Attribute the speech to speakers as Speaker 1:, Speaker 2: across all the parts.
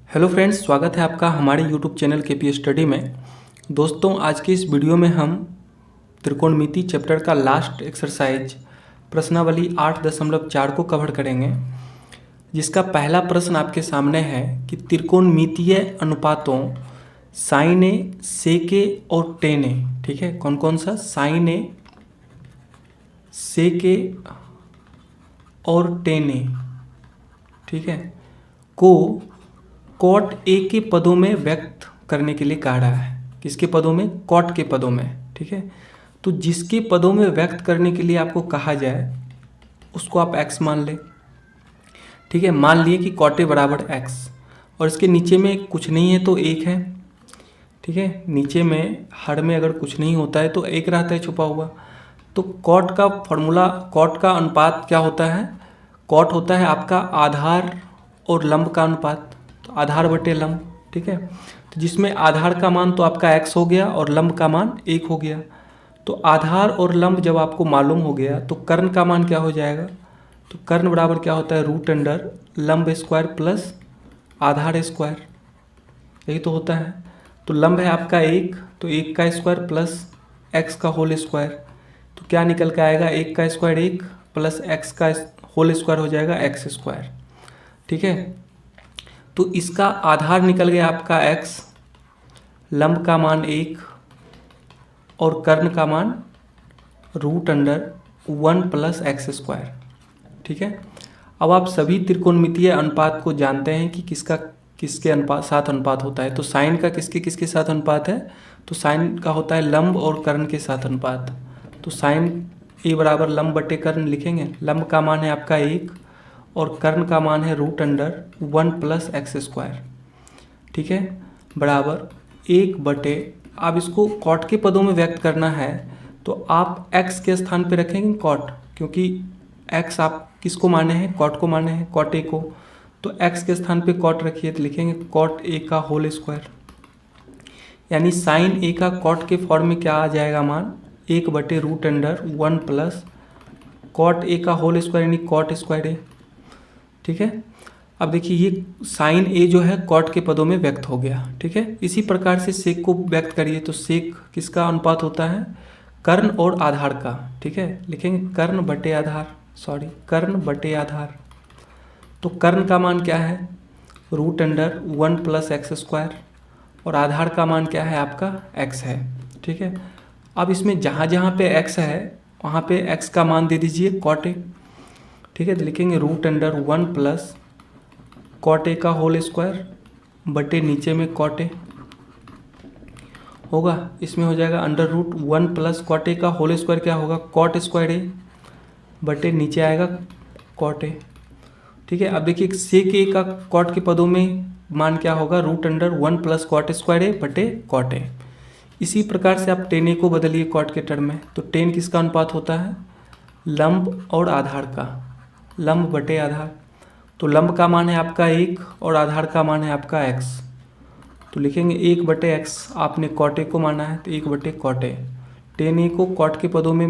Speaker 1: Hello friends, स्वागत है आपका हमारे यूट्यूब चैनल केपी स्टडी में। दोस्तों, आज के इस वीडियो में हम त्रिकोणमिति चैप्टर का लास्ट एक्सरसाइज प्रश्नावली 8.4 को कवर करेंगे, जिसका पहला प्रश्न आपके सामने है कि त्रिकोणमितीय अनुपातों साइन ए, सेक ए और टेन ए, ठीक है, कौन कौन सा, साइन ए, सेक ए और टेन ए, ठीक है, को कॉट ए के पदों में व्यक्त करने के लिए कहा रहा है। किसके पदों में? कॉट के पदों में, ठीक है। तो जिसके पदों में व्यक्त करने के लिए आपको कहा जाए उसको आप x मान ले, ठीक है। मान लिए कि कॉट ए बराबर x और इसके नीचे में कुछ नहीं है तो एक है, ठीक है। नीचे में हर में अगर कुछ नहीं होता है तो एक रहता है छुपा हुआ। तो कॉट का फॉर्मूला, कॉट का अनुपात क्या होता है? कॉट होता है आपका आधार और लंब का अनुपात, तो आधार बटे लंब, ठीक है। तो जिसमें आधार का मान तो आपका x हो गया और लंब का मान 1 हो गया। तो आधार और लंब जब आपको मालूम हो गया तो कर्ण का मान क्या हो जाएगा? तो कर्ण बराबर क्या होता है? रूट अंडर लंब स्क्वायर प्लस आधार स्क्वायर, यही तो होता है। तो लंब है आपका 1, तो 1 का स्क्वायर प्लस x का होल स्क्वायर, तो क्या निकल के आएगा? 1 का स्क्वायर 1 प्लस x का होल स्क्वायर हो जाएगा x स्क्वायर, ठीक है। तो इसका आधार निकल गया आपका x, लंब का मान 1 और कर्ण का मान root under 1 plus X square, ठीक है। अब आप सभी त्रिकोणमितीय अनुपात को जानते हैं कि किसका किसके साथ अनुपात होता है। तो साइन का किसके किसके साथ अनुपात है? तो साइन का होता है लंब और कर्ण के साथ अनुपात। तो साइन ए बराबर लंब बटे कर्ण लिखेंगे। लंब का मान है आपका 1 और कर्ण का मान है root under 1 plus X square, ठीक है, बराबर 1 बटे, आप इसको कॉट के पदों में व्यक्त करना है तो आप x के स्थान पे रखेंगे कॉट, क्योंकि x आप किसको माने हैं? कॉट को माने हैं, कॉट ए को। तो x के स्थान पे कॉट रखिए तो लिखेंगे कॉट ए का होल स्क्वायर, यानी साइन ए का कॉट के फॉर्म में क्या आ जाएगा मान? 1 बटे root under 1 plus cot A का होल स्क्वायर यानी कॉट स्क्वायर ए, ठीक है। अब देखिए ये साइन ए जो है कॉट के पदों में व्यक्त हो गया, ठीक है। इसी प्रकार से सेक को व्यक्त करिए तो सेक किसका अनुपात होता है? कर्ण और आधार का, ठीक है। लिखेंगे कर्ण बटे आधार, कर्ण बटे आधार। तो कर्ण का मान क्या है? Root under 1 plus X square और आधार का मान क्या है आपका? x है, ठीक है। अब इसमें जहाँ जहाँ पे x है वहाँ पे x का मान दे दीजिए कॉट ए, ठीक है। तो लिखेंगे root under 1 plus cot A का होल स्क्वायर बटे नीचे में कॉट ए होगा, इसमें हो जाएगा under root 1 plus cot A का होल स्क्वायर क्या होगा? कॉट स्क्वायर ए बटे नीचे आएगा कॉट ए, ठीक है। अब देखिए सेक ए का कॉट के पदों में मान क्या होगा? Root under 1 plus cot square a बटे कॉट ए। इसी प्रकार से आप टेन ए को बदलिए कॉट के टर्म में, तो टेन किसका अनुपात होता है? लंब और आधार का, लंब बटे आधार। तो लंब का मान है आपका 1 और आधार का मान है आपका x, तो लिखेंगे 1 बटे x, आपने कॉट ए को माना है तो 1 बटे कॉट ए। टेन ए को कॉट के पदों में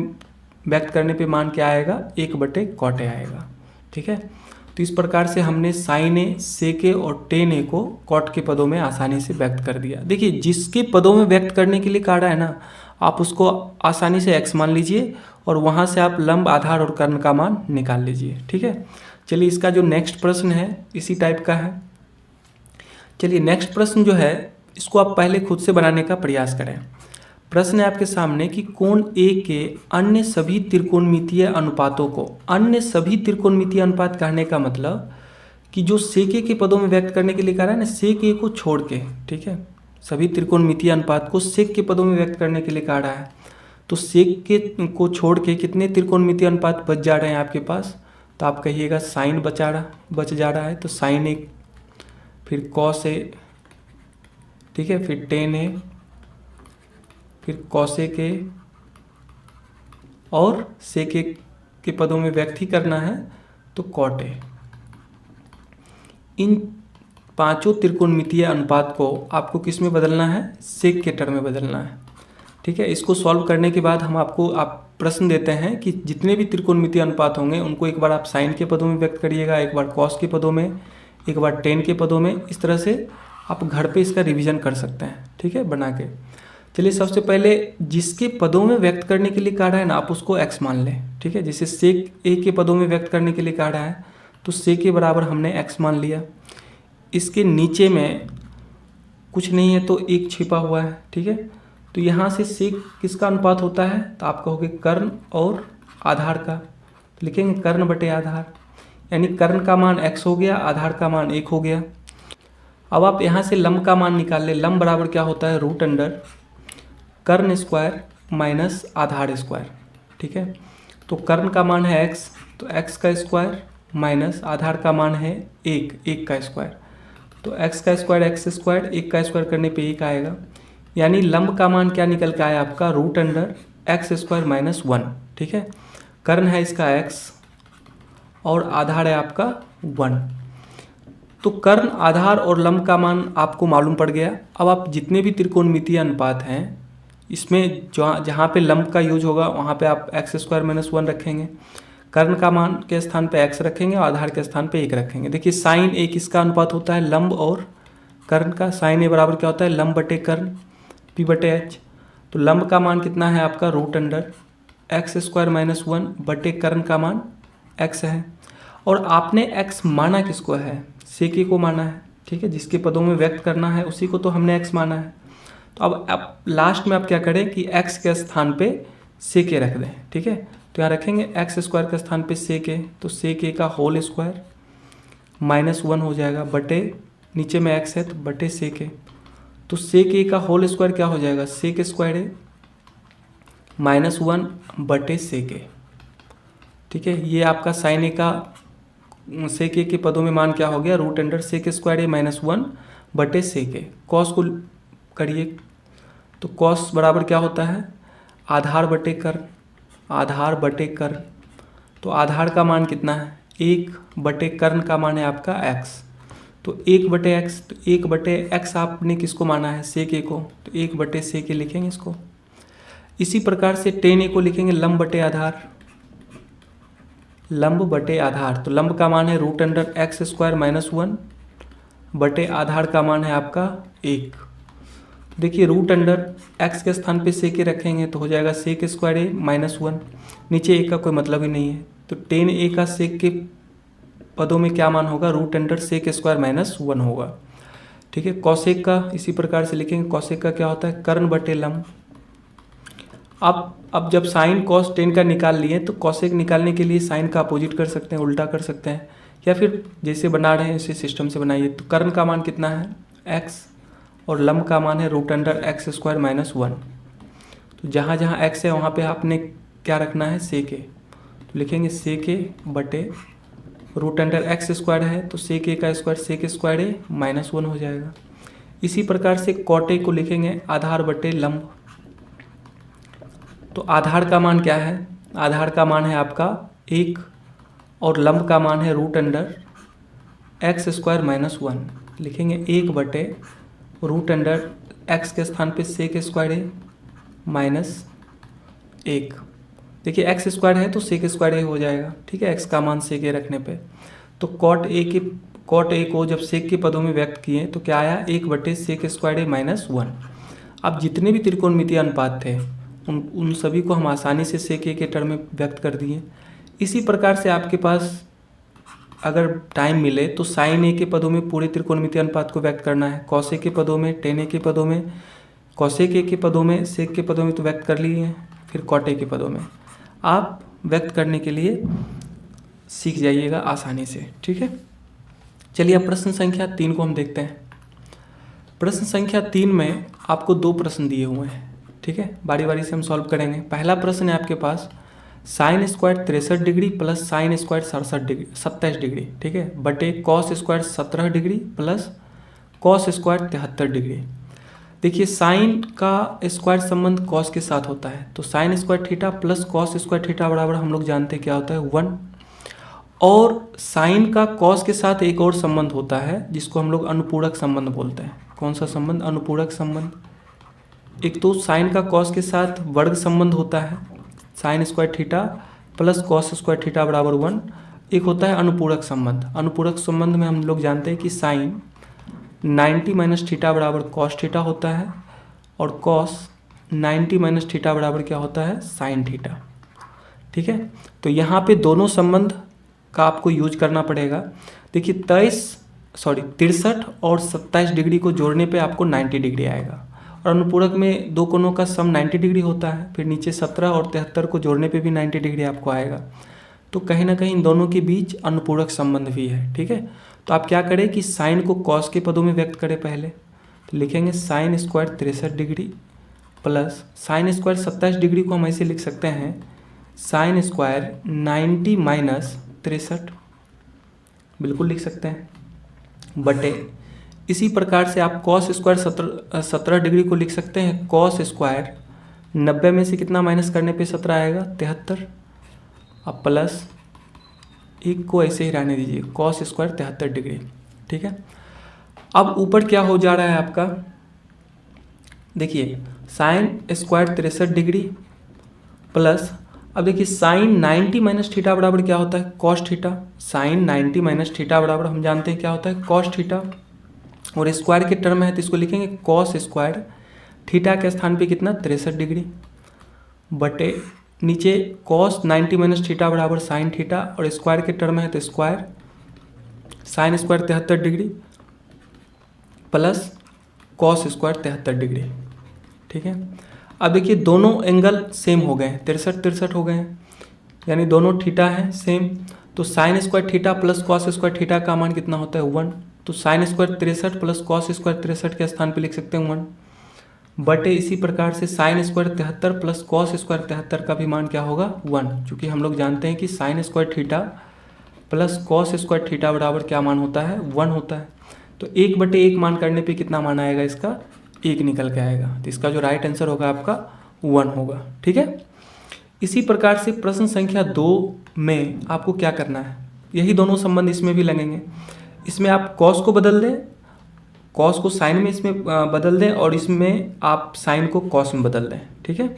Speaker 1: व्यक्त करने पे मान क्या आएगा? 1 बटे कॉट ए आएगा, ठीक है। तो इस प्रकार से हमने साइन ए, सेक ए और टेन ए को कॉट के पदों में आसानी से व्यक्त कर दिया। देखिए जिसके पदों में व्यक्त करने के लिए कहा रहा है ना, आप उसको आसानी से x मान लीजिए और वहाँ से आप लंब, आधार और कर्ण का मान निकाल लीजिए, ठीक है। चलिए इसका जो नेक्स्ट प्रश्न है इसी टाइप का है। चलिए नेक्स्ट प्रश्न जो है इसको आप पहले खुद से बनाने का प्रयास करें। प्रश्न है आपके सामने कि कोण ए के अन्य सभी त्रिकोणमितीय अनुपातों को, अन्य सभी त्रिकोणमितीय अनुपात कहने का मतलब कि जो सेक ए के पदों में व्यक्त करने के लिए कह रहा है ना, सेक ए को छोड़ के, ठीक है, सभी त्रिकोणमितीय अनुपात को सेक के पदों में व्यक्त करने के लिए कहा रहा है। तो सेक के को छोड़ के कितने त्रिकोणमितीय अनुपात बच जा रहे हैं आपके पास? तो आप कहिएगा साइन बच जा रहा है, तो साइन ए, फिर कॉस ए, ठीक है, फिर टेन ए, फिर कॉसेक ए और सेक ए के पदों में व्यक्त ही करना है तो कॉट ए। इन पांचों त्रिकोणमितीय अनुपात को आपको किस में बदलना है? सेक के टर्म में बदलना है, ठीक है। इसको सॉल्व करने के बाद हम आपको प्रश्न देते हैं कि जितने भी त्रिकोणमितीय अनुपात होंगे उनको एक बार आप साइन के पदों में व्यक्त करिएगा, एक बार कॉस के पदों में, एक बार टेन के पदों में। इस तरह से आप घर पे इसका रिवीजन कर सकते हैं, ठीक है, बना के। चलिए सबसे पहले जिसके पदों में व्यक्त करने के लिए कहा है ना, आप उसको x मान लें, ठीक है। जैसे सेक ए के पदों में व्यक्त करने के लिए कहा है तो से के बराबर हमने x मान लिया। इसके नीचे में कुछ नहीं है तो एक छिपा हुआ है, ठीक है। तो यहाँ से सेक किसका अनुपात होता है, तो आप कहोगे कर्ण और आधार का, तो लिखेंगे कर्ण बटे आधार, यानी कर्ण का मान x हो गया, आधार का मान 1 हो गया। अब आप यहाँ से लंब का मान निकाल लें। लंब बराबर क्या होता है, रूट अंडर कर्ण स्क्वायर माइनस आधार स्क्वायर, ठीक है। तो कर्ण का मान है x, तो x का स्क्वायर माइनस आधार का मान है 1 का स्क्वायर, तो x का स्क्वायर x स्क्वायर, 1 का स्क्वायर करने पे 1 आएगा। यानी लंब का मान क्या निकल के आया आपका, root under X square minus 1, ठीक है। कर्ण है इसका x और आधार है आपका 1। तो कर्ण, आधार और लंब का मान आपको मालूम पड़ गया। अब आप जितने भी त्रिकोणमितीय अनुपात हैं इसमें जहाँ पे लंब का यूज होगा वहाँ पे आप एक्स स्क्वायर माइनस 1 रखेंगे, कर्ण का मान के स्थान पे x रखेंगे और आधार के स्थान पे 1 रखेंगे। देखिए साइन ए किसका अनुपात होता है, लंब और कर्ण का। साइन ए बराबर क्या होता है, लंब बटे कर्ण p बटे h। तो लंब का मान कितना है आपका, root under X square minus 1 बटे कर्ण का मान x है। और आपने x माना किसको है, सेक ए को माना है, ठीक है। जिसके पदों में व्यक्त करना है उसी को तो हमने x माना है। तो अब लास्ट में आप क्या करें कि x के स्थान पे सेक ए रख दें, ठीक है। तो यहाँ रखेंगे एक्स स्क्वायर के स्थान पे सेक ए, तो सेक ए का होल स्क्वायर माइनस 1 हो जाएगा बटे, नीचे में x है तो बटे सेक ए। तो सेक ए का होल स्क्वायर क्या हो जाएगा, सेक स्क्वायर ए माइनस 1 बटे सेक ए, ठीक है। ये आपका साइन ए का सेक ए के पदों में मान क्या हो गया, रूट अंडर सेक स्क्वायर ए माइनस 1 बटे सेक ए। कॉस को करिए तो कॉस बराबर क्या होता है, आधार बटे कर्ण, आधार बटे कर्ण। तो आधार का मान कितना है, 1 बटे कर्ण का मान है आपका x। तो 1 बटे x, तो 1 बटे x आपने किसको माना है, सेक ए को, तो 1 बटे सेक ए लिखेंगे इसको। इसी प्रकार से टेन ए को लिखेंगे लंब बटे आधार, लंब बटे आधार। तो लंब का मान है root under X square minus 1 बटे आधार का मान है आपका 1। देखिए रूट अंडर x के स्थान पे सेक ए रखेंगे तो हो जाएगा सेक स्क्वायर ए माइनस 1, नीचे ए का कोई मतलब ही नहीं है। तो टेन ए का सेक के पदों में क्या मान होगा, root under sec square minus 1 होगा, ठीक है। कॉसेक का इसी प्रकार से लिखेंगे, कॉसेक का क्या होता है, कर्ण बटे लंब। अब जब साइन कॉस टेन का निकाल लिए तो कॉसेक निकालने के लिए साइन का अपोजिट कर सकते हैं, उल्टा कर सकते हैं, या फिर जैसे बना रहे हैं इसी सिस्टम से बनाइए। तो कर्ण का मान कितना है, x, और लंब का मान है root under X square minus 1। तो जहाँ जहाँ x है वहाँ पे आपने क्या रखना है, सेक ए। तो लिखेंगे सेक ए बटे रूट अंडर एक्स स्क्वायर है तो सेक ए का स्क्वायर सेक स्क्वायर ए माइनस 1 हो जाएगा। इसी प्रकार से कॉट ए को लिखेंगे आधार बटे लंब। तो आधार का मान क्या है, आधार का मान है आपका 1 और लंब का मान है root under X square minus 1। लिखेंगे 1 बटे रूट अंडर एक्स के स्थान पे सेक स्क्वायर ए माइनस 1। देखिए एक्स स्क्वायर है तो सेक स्क्वायर ए हो जाएगा, ठीक है, एक्स का मान सेक ए रखने पे। तो कॉट ए को जब सेक के पदों में व्यक्त किए तो क्या आया, 1 बटे सेक स्क्वायर ए माइनस 1। अब जितने भी त्रिकोणमितीय अनुपात थे उन सभी को हम आसानी से सेक ए के टर्म में व्यक्त कर दिए। इसी प्रकार से आपके पास अगर टाइम मिले तो साइन ए के पदों में पूरे त्रिकोणमितीय अनुपात को व्यक्त करना है, कॉस ए के पदों में, टेन ए के पदों में, कॉसेक ए के पदों में, सेक के पदों में तो व्यक्त कर लिए हैं, फिर कॉट ए के पदों में आप व्यक्त करने के लिए सीख जाइएगा आसानी से, ठीक है। चलिए अब प्रश्न संख्या 3 को हम देखते हैं। प्रश्न संख्या 3 में आपको 2 प्रश्न दिए हुए हैं, ठीक है, बारी बारी से हम सॉल्व करेंगे। पहला प्रश्न है आपके पास sine square 63 degree plus sine square 27 degree, ठीक है, बटे cos square 17 degree plus cos square 73 degree. देखिए साइन का स्क्वायर संबंध कॉस के साथ होता है, तो sine square theta plus cos square theta बराबर हम लोग जानते हैं क्या होता है 1। और साइन का कॉस के साथ एक और संबंध होता है जिसको हम लोग अनुपूरक संबंध बोलते हैं। कौन सा संबंध, अनुपूरक संबंध। एक तो साइन का कॉस के साथ वर्ग संबंध होता है, sign square theta plus cos square theta बराबर 1। एक होता है अनुपूरक संबंध। अनुपूरक संबंध में हम लोग जानते हैं कि साइन 90 माइनस थीटा बराबर कॉस थीटा होता है और कॉस 90 माइनस थीटा बराबर क्या होता है, साइन थीटा। ठीक है, तो यहाँ पे दोनों संबंध का आपको यूज करना पड़ेगा। देखिए 63 और 27 डिग्री को जोड़ने पे आपको 90 डिग्री आएगा और अनुपूरक में दो कोणों का सम 90 डिग्री होता है। फिर नीचे 17 और 73 को जोड़ने पे भी 90 डिग्री आपको आएगा। तो कहीं ना कहीं इन दोनों के बीच अनुपूरक संबंध भी है। ठीक है, तो आप क्या करें कि साइन को कॉस के पदों में व्यक्त करें पहले। तो लिखेंगे sign square 63 degree plus sine square 27 degree को हम ऐसे लिख सकते हैं साइन स्क्वायर 90 माइनस 63, बिल्कुल लिख सकते हैं, बटे इसी प्रकार से आप कॉस स्क्वायर 17 डिग्री को लिख सकते हैं कॉस स्क्वायर 90 में से कितना माइनस करने पे 17 आएगा 73। अब प्लस एक को ऐसे ही रहने दीजिए कॉस स्क्वायर 73 डिग्री। ठीक है, अब ऊपर क्या हो जा रहा है आपका, देखिए साइन स्क्वायर 63 डिग्री प्लस, अब देखिए साइन 90 माइनस थीटा बराबर क्या होता है, cos theta. Sine 90 minus theta बराबर हम जानते हैं क्या होता है, कॉस थीटा, और स्क्वायर के टर्म है तो इसको लिखेंगे कॉस स्क्वायर थीटा के स्थान पे कितना 63 डिग्री बटे नीचे कॉस 90 माइनस थीटा बराबर साइन थीटा, और स्क्वायर के टर्म है तो square sine square 73 degree plus cos square 73 degree. ठीक है, अब देखिए दोनों एंगल सेम हो गए, 63 हो गए हैं, यानी दोनों थीटा है सेम। तो sine square theta plus cos square theta का मान कितना होता है 1। तो sine square 63 plus cos square 63 के स्थान पे लिख सकते हैं 1 बटे इसी प्रकार से sine square 73 plus cos square 73 का भी मान क्या होगा 1, क्योंकि हम लोग जानते हैं कि sign square theta plus cos square theta बराबर क्या मान होता है 1 होता है। तो 1/1 मान करने पे कितना मान आएगा, इसका 1 निकल के आएगा। तो इसका जो राइट आंसर होगा आपका 1 होगा। ठीक है, इसी प्रकार से प्रश्न संख्या 2 में आपको क्या करना है, यही दोनों संबंध इसमें भी लगेंगे। इसमें आप कॉस को बदल दें, कॉस को साइन में इसमें बदल दें, और इसमें आप साइन को कॉस में बदल दें। ठीक है,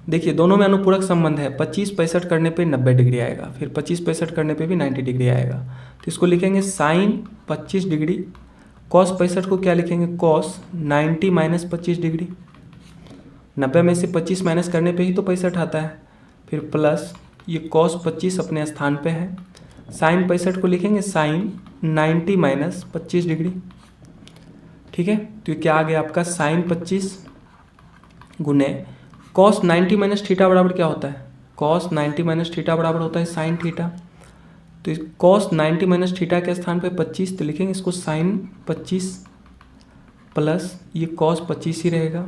Speaker 1: देखिए दोनों में अनुपूरक संबंध है, 25-65 करने पे 90 डिग्री आएगा, फिर 25-65 करने पे भी 90 डिग्री आएगा। तो इसको लिखेंगे साइन 25 डिग्री, कॉस 65 को क्या लिखेंगे कॉस 90 माइनस 25 डिग्री, 90 में से 25 माइनस करने पे ही तो 65 आता है, फिर प्लस ये कॉस 25 अपने स्थान पे है, साइन 65 को लिखेंगे साइन 90 माइनस 25 डिग्री। ठीक है, तो ये क्या आ गया आपका साइन 25 गुने कॉस 90 माइनस थीटा बराबर क्या होता है, कॉस 90 माइनस थीटा बराबर होता है साइन थीटा। तो कॉस 90 माइनस थीटा के स्थान पे 25, तो लिखेंगे इसको साइन 25 प्लस ये कॉस 25 ही रहेगा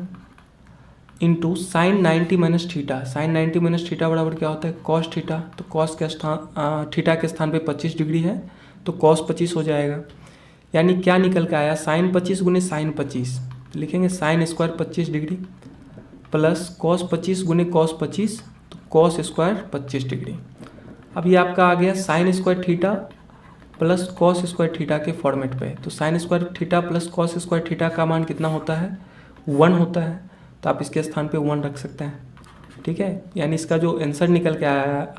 Speaker 1: into sine 90 minus theta. Sine 90 minus theta बराबर क्या होता है कॉस थीटा, तो कॉस के स्थान थीटा के स्थान पे 25 डिग्री है तो कॉस 25 हो जाएगा। यानी क्या निकल के आया साइन 25 गुने साइन 25, तो लिखेंगे sine square 25 degree plus cos 25 गुने कॉस 25, तो कॉस स्क्वायर 25 डिग्री। अब ये आपका आ गया sign square theta plus cos square theta के फॉर्मेट पे। तो sine square theta plus cos square theta का मान कितना होता है 1 होता है, तो आप इसके स्थान पे 1 रख सकते हैं। ठीक है, यानी इसका जो आंसर निकल के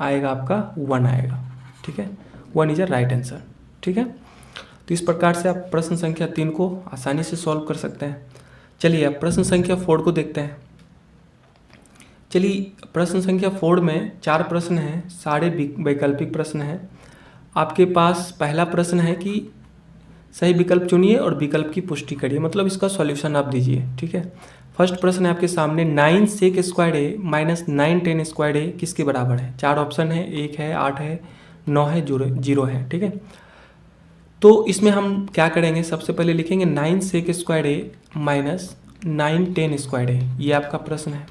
Speaker 1: आएगा आपका 1 आएगा। ठीक है, 1 इज अ राइट आंसर। ठीक है, तो इस प्रकार से आप प्रश्न संख्या 3 को आसानी से सॉल्व कर सकते हैं। चलिए अब प्रश्न संख्या 4 को देखते हैं। चलिए प्रश्न संख्या 4 में 4 प्रश्न हैं, सारे वैकल्पिक प्रश्न हैं। आपके पास पहला प्रश्न है कि सही विकल्प चुनिए और विकल्प की पुष्टि करिए, मतलब इसका सॉल्यूशन आप दीजिए। ठीक है, फर्स्ट प्रश्न है आपके सामने 9 सेक स्क्वायर ए माइनस 9 टेन स्क्वायर ए किसके बराबर है। 4 ऑप्शन है, 1 है, 8 है, 9 है, 0 है। ठीक है, तो इसमें हम क्या करेंगे, सबसे पहले लिखेंगे 9 सेक स्क्वायर ए माइनस 9 टेन स्क्वायर ए, ये आपका प्रश्न है।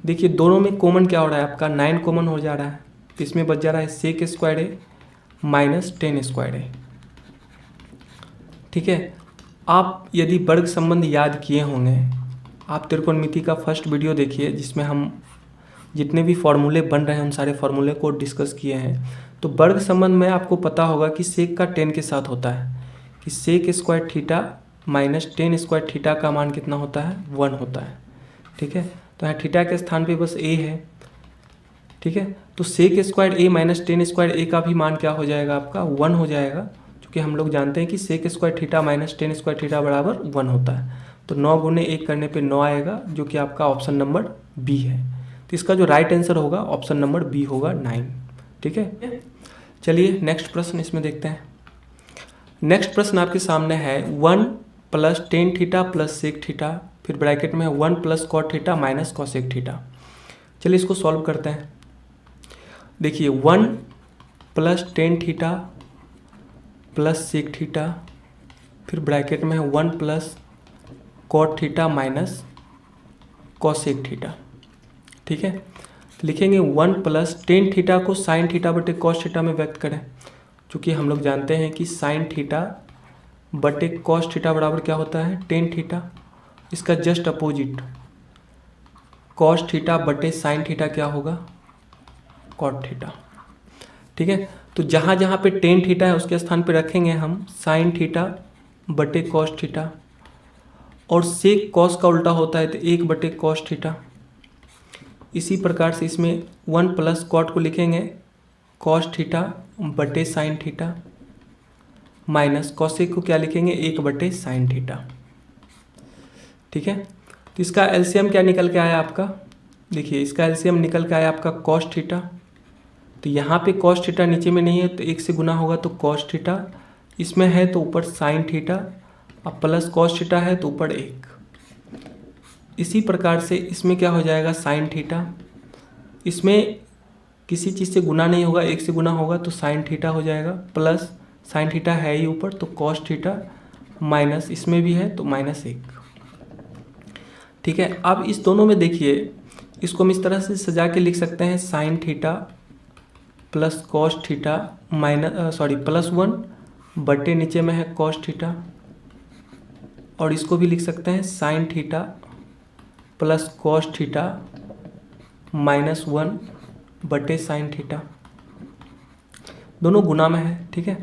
Speaker 1: देखिए दोनों में कॉमन क्या हो रहा है, आपका 9 कॉमन हो जा रहा है, तो इसमें बच जा रहा है sec square A minus 10 square A. ठीक है, आप यदि वर्ग संबंध याद किए होंगे, आप त्रिकोणमिति का फर्स्ट वीडियो देखिए जिसमें हम जितने भी फॉर्मूले बन रहे हैं उन सारे फॉर्मूले को डिस्कस किए हैं। तो वर्ग संबंध में आपको पता होगा कि सेक का 10 के साथ होता है कि sec square theta minus 10 square theta का मान कितना होता है 1 होता है। ठीक है, तो यहाँ थीटा के स्थान पे बस ए है, ठीक है। तो सेक स्क्वायर ए माइनस टेन स्क्वायर ए का भी मान क्या हो जाएगा आपका 1 हो जाएगा, क्योंकि हम लोग जानते हैं कि sec square theta minus tan square theta बराबर 1 होता है। तो 9 गुने 1 करने पे 9 आएगा, जो कि आपका ऑप्शन नंबर बी है। तो इसका जो राइट आंसर होगा ऑप्शन नंबर बी होगा 9। ठीक है, चलिए नेक्स्ट प्रश्न इसमें देखते हैं। नेक्स्ट प्रश्न आपके सामने है 1 plus tan theta plus sec theta, फिर ब्रैकेट में है 1 plus cot theta minus cosec theta. चलिए इसको सॉल्व करते हैं। देखिए 1 plus tan theta plus sec theta, फिर ब्रैकेट में है 1 plus cot theta minus cosec theta. ठीक है, तो लिखेंगे 1 प्लस टेन थीटा को साइन थीटा बटे कॉस थीटा में व्यक्त करें, क्योंकि हम लोग जानते हैं कि साइन थीटा बटे कॉस थीटा बराबर क्या होता है टेन थीटा। इसका जस्ट अपोजिट कॉस थीटा बटे साइन थीटा क्या होगा कॉट थीटा। ठीक है, तो जहाँ जहाँ पे टेन थीटा है उसके स्थान पे रखेंगे हम साइन थीटा बटे कॉस थीटा, और सेक कॉस का उल्टा होता है तो 1 बटे कॉस थीटा। इसी प्रकार से इसमें 1 प्लस कॉट को लिखेंगे कॉस थीटा बटे साइन थीटा माइनस कॉसेक को क्या लिखेंगे 1 बटे साइन थीटा। ठीक है, तो इसका एलसीएम क्या निकल के आया आपका, देखिए इसका एलसीएम निकल के आया आपका कॉस थीटा। तो यहाँ पे कॉस थीटा नीचे में नहीं है तो 1 से गुना होगा तो कॉस थीटा, इसमें है तो ऊपर साइन थीटा, अब प्लस कॉस थीटा है तो ऊपर 1। इसी प्रकार से इसमें क्या हो जाएगा साइन थीटा, इसमें किसी चीज़ से गुना नहीं होगा 1 से गुना होगा तो साइन थीटा हो जाएगा, प्लस साइन थीटा है ही ऊपर तो कॉस थीटा माइनस इसमें भी है तो -1। ठीक है, अब इस दोनों में देखिए इसको हम इस तरह से सजा के लिख सकते हैं sign theta plus cos theta plus 1 बटे नीचे में है कॉस थीटा, और इसको भी लिख सकते हैं sign theta plus cos theta -1 बटे साइन थीटा, दोनों गुना में है। ठीक है,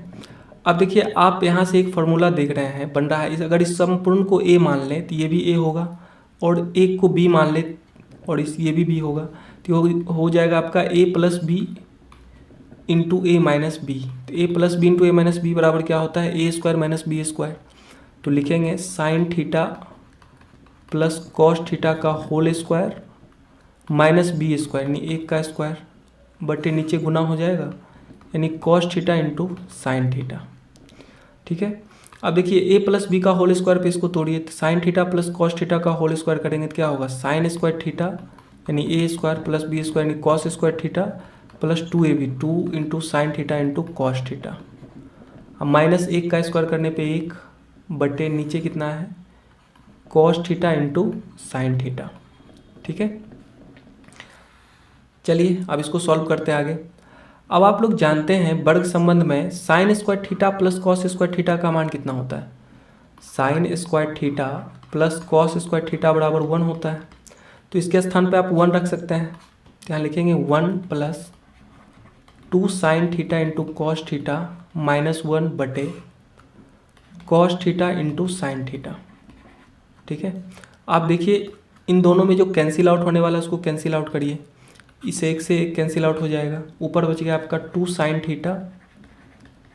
Speaker 1: अब देखिए आप यहाँ से एक फार्मूला देख रहे हैं बन रहा है, अगर इस संपूर्ण को a मान लें तो ये भी a होगा, और एक को b मान ले और ये भी होगा, तो हो जाएगा आपका a plus B into A minus B. तो a plus B into A minus b बराबर क्या होता है a square minus B square. तो लिखेंगे sine theta plus cos theta का whole square minus B square यानी 1 का स्क्वायर बटे नीचे गुना हो जाएगा यानी cos theta into sine theta. ठीक है, अब देखिए a प्लस बी का होल स्क्वायर पे इसको तोड़िए, तो sine theta plus cos theta का होल स्क्वायर करेंगे तो क्या होगा साइन स्क्वायर थीटा यानी a square plus b square यानी cos square theta plus 2ab 2 into sine theta into cos theta. अब -1 का स्क्वायर करने पे 1 बटे नीचे कितना है cos theta into sine theta. ठीक है, चलिए अब इसको सॉल्व करते हैं आगे। अब आप लोग जानते हैं वर्ग संबंध में sign square theta plus cos square theta का मान कितना होता है, sign square theta plus cos square theta बराबर 1 होता है। तो इसके स्थान पे आप 1 रख सकते हैं, यहाँ लिखेंगे 1 plus 2 sign theta into cos theta -1 बटे cos theta into sine theta. ठीक है, आप देखिए इन दोनों में जो कैंसिल आउट होने वाला है उसको कैंसिल आउट करिए, इस एक से एक कैंसिल आउट हो जाएगा, ऊपर बच गया आपका 2 sign theta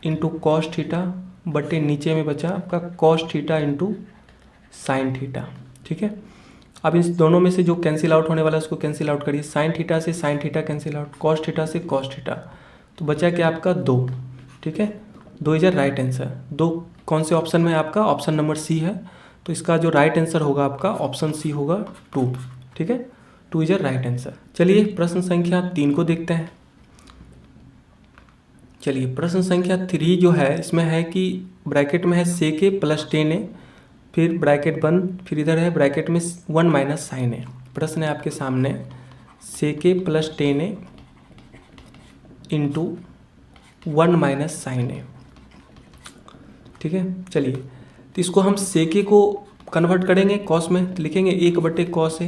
Speaker 1: into cos theta बटे नीचे में बचा आपका cos theta into sine theta. ठीक है, अब इस दोनों में से जो कैंसिल आउट होने वाला है उसको कैंसिल आउट करिए, साइन थीटा से sine theta cancel out, cos theta से कॉस थीटा, तो बचा क्या आपका 2। ठीक है, 2 इज राइट आंसर। 2 कौन से ऑप्शन में है आपका ऑप्शन नंबर सी है, तो इसका जो राइट आंसर होगा आपका ऑप्शन सी होगा 2। ठीक है, 2 इज राइट आंसर। चलिए प्रश्न संख्या 3 को देखते हैं। चलिए प्रश्न संख्या 3 जो है इसमें है कि ब्रैकेट में है सेक ए प्लस टेन ए, फिर ब्रैकेट बंद, फिर इधर है ब्रैकेट में 1 माइनस साइन ए। प्रश्न है आपके सामने सेक ए प्लस टेन ए इंटू 1 माइनस साइन ए। ठीक है, चलिए तो इसको हम सेक ए को कन्वर्ट करेंगे कॉस में, तो लिखेंगे 1 बटे कॉस ए,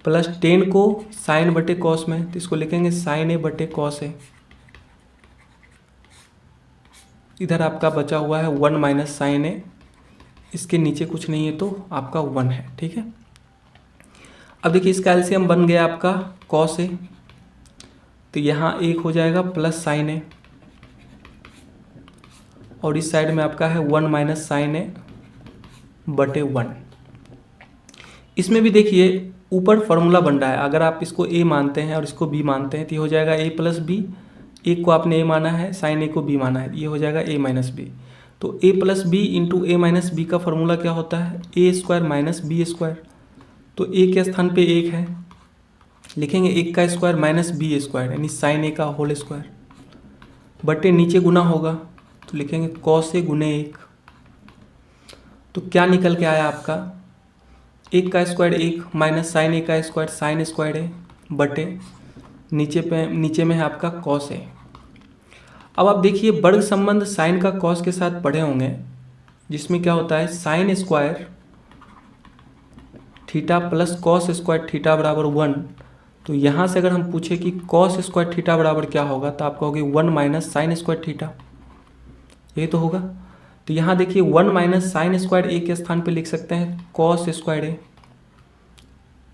Speaker 1: प्लस 10 को साइन बटे कॉस में, तो इसको लिखेंगे साइन ए बटे कॉस ए। इधर आपका बचा हुआ है 1 माइनस साइन ए, इसके नीचे कुछ नहीं है तो आपका 1 है। ठीक है, अब देखिए इसका एलसीएम बन गया आपका कॉस ए, तो यहाँ एक हो जाएगा प्लस साइन ए, और इस साइड में आपका है 1 माइनस साइन ए बटे 1। इसमें भी देखिए ऊपर फॉर्मूला बन रहा है, अगर आप इसको a मानते हैं और इसको b मानते हैं तो ये हो जाएगा a प्लस बी, एक को आपने a माना है, साइन a को b माना है, ये हो जाएगा a माइनस बी। तो a plus B into A minus B का फॉर्मूला क्या होता है, A square minus B square. तो a के स्थान पे 1 है, लिखेंगे 1 का स्क्वायर माइनस बी स्क्वायर यानी साइन a का होल स्क्वायर, बटे नीचे गुना होगा तो लिखेंगे कॉस a गुने 1। तो क्या निकल के आया आपका, 1 का स्क्वायर 1 माइनस साइन a का स्क्वायर साइन स्क्वायर है बटे नीचे में है आपका कॉस a। अब आप देखिए वर्ग संबंध साइन का कॉस के साथ पढ़े होंगे, जिसमें क्या होता है sign square theta plus cos square theta बराबर 1। तो यहाँ से अगर हम पूछे कि कॉस स्क्वायर थीटा बराबर क्या होगा तो आप कहोगे 1 माइनस साइन स्क्वायर थीटा, यही तो होगा। तो यहाँ देखिए 1 माइनस साइन स्क्वायर ए के स्थान पे लिख सकते हैं कॉस स्क्वायर ए,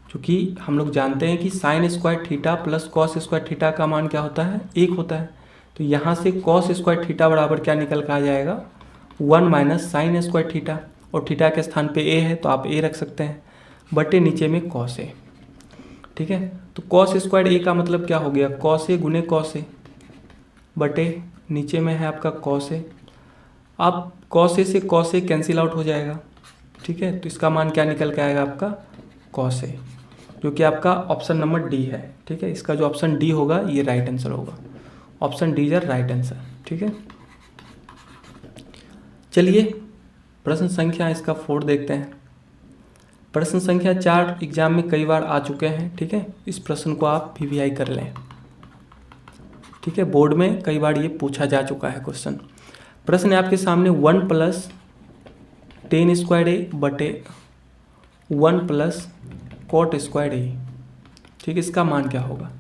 Speaker 1: क्योंकि हम लोग जानते हैं कि sign square theta plus cos square theta का मान क्या होता है 1 होता है। तो यहाँ से कॉस स्क्वायर थीटा बराबर क्या निकल कर आ जाएगा 1 माइनस साइन स्क्वायर थीटा, और थीटा के स्थान पे ए है तो आप ए रख सकते हैं, बटे नीचे में कॉस ए। ठीक है, तो कॉस स्क्वायर ए का मतलब क्या हो गया कॉस ए गुने कॉस ए, बटे नीचे में है आपका कॉस ए। अब कॉस ए से कॉस ए कैंसिल आउट हो जाएगा। ठीक है, तो इसका मान क्या निकल के आएगा आपका कॉस ए, जो कि आपका ऑप्शन नंबर डी है। ठीक है, इसका जो ऑप्शन डी होगा ये राइट आंसर होगा, option D is right answer. ठीक है, चलिए प्रश्न संख्या इसका 4 देखते हैं। प्रश्न संख्या 4 एग्जाम में कई बार आ चुके हैं। ठीक है, इस प्रश्न को आप पीवीआई कर लें। ठीक है, बोर्ड में कई बार ये पूछा जा चुका है क्वेश्चन। प्रश्न है आपके सामने 1 प्लस टेन स्क्वायर ए बटे 1 प्लस कॉट स्क्वायर ए। ठीक है, इसका मान क्या होगा।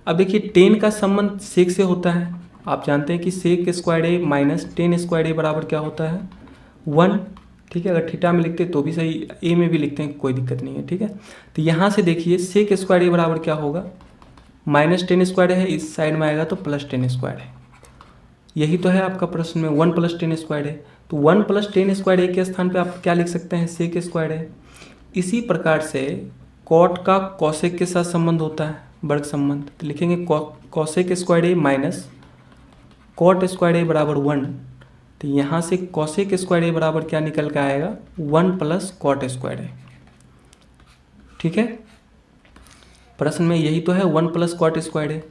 Speaker 1: अब देखिए टेन का संबंध सेक से होता है, आप जानते हैं कि सेक स्क्वायर ए माइनस टेन स्क्वायर ए बराबर क्या होता है 1। ठीक है, अगर थीटा में लिखते तो भी सही, ए में भी लिखते हैं कोई दिक्कत नहीं है। ठीक है, तो यहाँ से देखिए सेक स्क्वायर ए बराबर क्या होगा माइनस टेन स्क्वायर है, इस साइड में आएगा तो प्लस टेन स्क्वायर है। यही तो है आपका प्रश्न में 1 प्लस टेन स्क्वायर है, तो 1 प्लस टेन स्क्वायर ए के स्थान पे आप क्या लिख सकते हैं सेक स्क्वायर है। इसी प्रकार से कॉट का कॉसेक के साथ संबंध होता है वर्ग संबंध, तो लिखेंगे कॉसेक स्क्वायर ए माइनस कॉट स्क्वायर ए बराबर 1। तो यहाँ से कॉसेक स्क्वायर ए बराबर क्या निकल के आएगा 1 प्लस कॉट स्क्वायर ए। ठीक है, प्रश्न में यही तो है 1 प्लस कॉट स्क्वायर ए।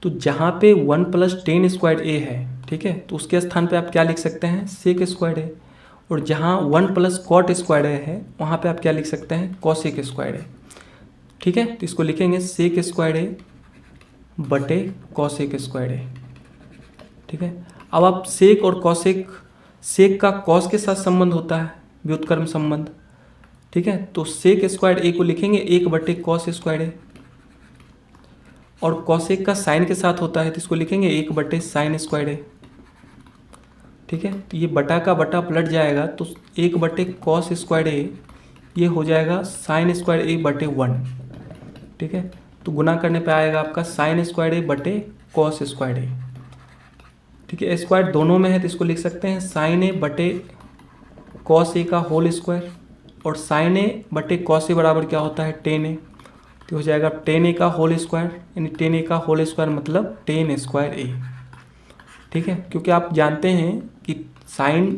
Speaker 1: तो जहाँ पे 1 प्लस टेन स्क्वायर ए है, ठीक है, तो उसके स्थान पे आप क्या लिख सकते हैं सेक स्क्वायर ए, और जहाँ 1 प्लस कॉट स्क्वायर ए है वहाँ पे आप क्या लिख सकते हैं कॉसेक स्क्वायर ए। ठीक है, तो इसको लिखेंगे सेक स्क्वायर ए बटे कॉसेक स्क्वायर ए। ठीक है, अब आप सेक और कॉसेक, सेक का कॉस के साथ संबंध होता है व्युत्क्रम संबंध। ठीक है, तो सेक स्क्वायर ए को लिखेंगे 1 बटे कॉस स्क्वायर ए, और कॉसेक का साइन के साथ होता है तो इसको लिखेंगे 1 बटे साइन स्क्वायर ए। ठीक है, तो ये बटा का बटा पलट जाएगा तो 1 बटे कॉस स्क्वायर ए ये हो जाएगा साइन स्क्वायर ए बटे 1। ठीक है, तो गुना करने पे आएगा आपका साइन स्क्वायर ए बटे कॉस स्क्वायर ए। ठीक है, स्क्वायर दोनों में है तो इसको लिख सकते हैं साइन ए बटे कॉस ए का होल स्क्वायर, और साइन ए बटे कॉस ए बराबर क्या होता है टेन ए, तो हो जाएगा टेन ए का होल स्क्वायर, यानी टेन ए का होल स्क्वायर मतलब टेन स्क्वायर ए। ठीक है, क्योंकि आप जानते हैं कि साइन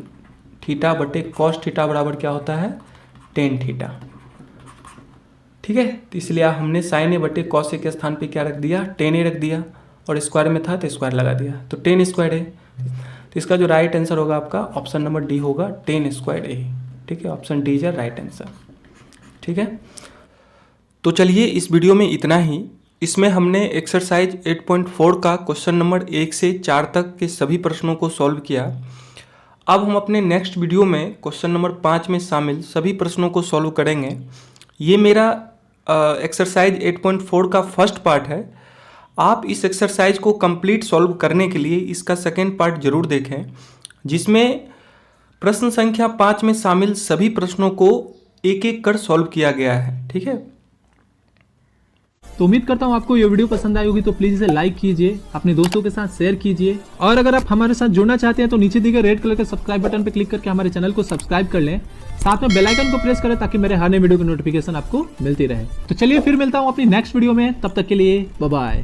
Speaker 1: थीटा बटे कॉस थीटा बराबर क्या होता है टेन थीटा। ठीक है, तो इसलिए हमने साइन ए बटे कॉस ए के स्थान पे क्या रख दिया टेन ए रख दिया, और स्क्वायर में था तो स्क्वायर लगा दिया, तो टेन स्क्वायर ए। तो इसका जो राइट आंसर होगा आपका ऑप्शन नंबर डी होगा टेन स्क्वायर ए। ठीक है, option D is right answer. ठीक है, तो चलिए इस वीडियो में इतना ही। इसमें हमने एक्सरसाइज 8.4 का क्वेश्चन नंबर 1 से 4 तक के सभी प्रश्नों को सॉल्व किया। अब हम अपने नेक्स्ट वीडियो में क्वेश्चन नंबर 5 में शामिल सभी प्रश्नों को सॉल्व करेंगे। ये मेरा एक्सरसाइज 8.4 का फर्स्ट पार्ट है। आप इस एक्सरसाइज को कंप्लीट सॉल्व करने के लिए इसका सेकेंड पार्ट जरूर देखें, जिसमें प्रश्न संख्या 5 में शामिल सभी प्रश्नों को एक एक कर सॉल्व किया गया है। ठीक है।
Speaker 2: तो उम्मीद करता हूँ आपको ये वीडियो पसंद आई होगी, तो प्लीज इसे लाइक कीजिए, अपने दोस्तों के साथ शेयर कीजिए, और अगर आप हमारे साथ जुड़ना चाहते हैं तो नीचे दिए गए रेड कलर के सब्सक्राइब बटन पर क्लिक करके हमारे चैनल को सब्सक्राइब कर लें, साथ में बेल आइकन को प्रेस करें ताकि मेरे हर नए वीडियो की नोटिफिकेशन आपको मिलती रहे। तो चलिए फिर मिलता हूँ अपनी नेक्स्ट वीडियो में, तब तक के लिए बाय बाय।